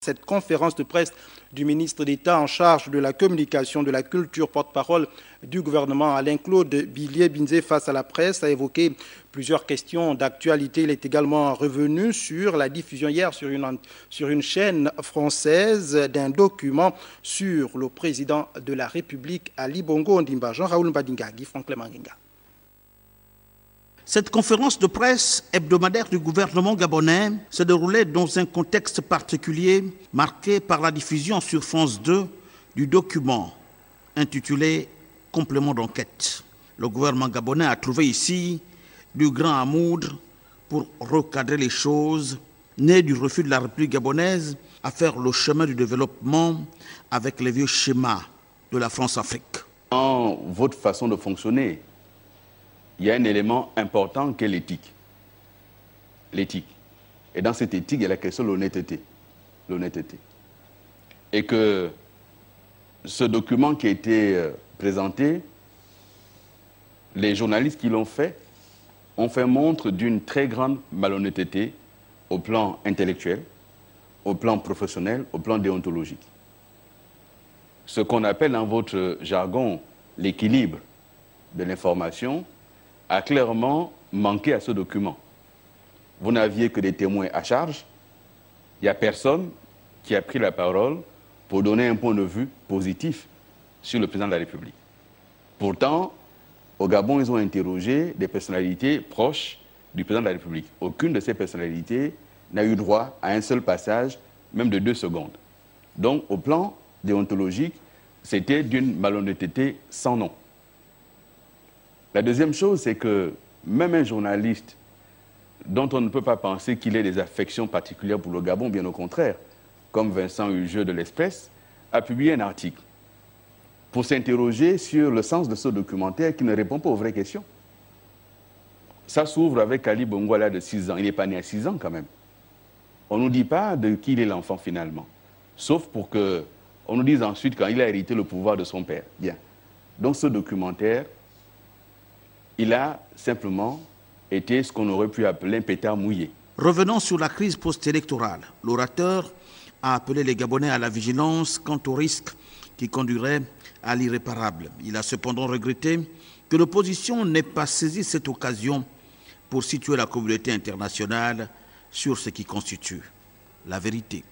cette conférence de presse du ministre d'État en charge de la communication, de la culture, porte-parole du gouvernement, Alain-Claude Billiet-Binzé, face à la presse, a évoqué plusieurs questions d'actualité. Il est également revenu sur la diffusion hier sur une chaîne française d'un document sur le président de la République, Ali Bongo Ondimba. Jean-Raoul Mbadinga, Guy Franklin Mangenga. Cette conférence de presse hebdomadaire du gouvernement gabonais se déroulait dans un contexte particulier marqué par la diffusion sur France 2 du document intitulé « Complément d'enquête ». Le gouvernement gabonais a trouvé ici du grand amour pour recadrer les choses, né du refus de la République gabonaise à faire le chemin du développement avec les vieux schémas de la France-Afrique. Dans votre façon de fonctionner, il y a un élément important qu'est l'éthique. L'éthique. Et dans cette éthique, il y a la question de l'honnêteté. L'honnêteté. Et que ce document qui a été présenté, les journalistes qui l'ont fait ont fait montre d'une très grande malhonnêteté au plan intellectuel, au plan professionnel, au plan déontologique. Ce qu'on appelle dans votre jargon l'équilibre de l'information a clairement manqué à ce document. Vous n'aviez que des témoins à charge. Il n'y a personne qui a pris la parole pour donner un point de vue positif sur le président de la République. Pourtant, au Gabon, ils ont interrogé des personnalités proches du président de la République. Aucune de ces personnalités n'a eu droit à un seul passage, même de 2 secondes. Donc, au plan déontologique, c'était d'une malhonnêteté sans nom. La deuxième chose, c'est que même un journaliste dont on ne peut pas penser qu'il ait des affections particulières pour le Gabon, bien au contraire, comme Vincent Hugeux de l'Express, a publié un article pour s'interroger sur le sens de ce documentaire qui ne répond pas aux vraies questions. Ça s'ouvre avec Ali Bongo à l'âge de 6 ans. Il n'est pas né à 6 ans quand même. On ne nous dit pas de qui il est l'enfant finalement, sauf pour qu'on nous dise ensuite quand il a hérité le pouvoir de son père. Bien. Donc ce documentaire, il a simplement été ce qu'on aurait pu appeler un pétard mouillé. Revenons sur la crise post-électorale. L'orateur a appelé les Gabonais à la vigilance quant au risque qui conduirait à l'irréparable. Il a cependant regretté que l'opposition n'ait pas saisi cette occasion pour situer la communauté internationale sur ce qui constitue la vérité.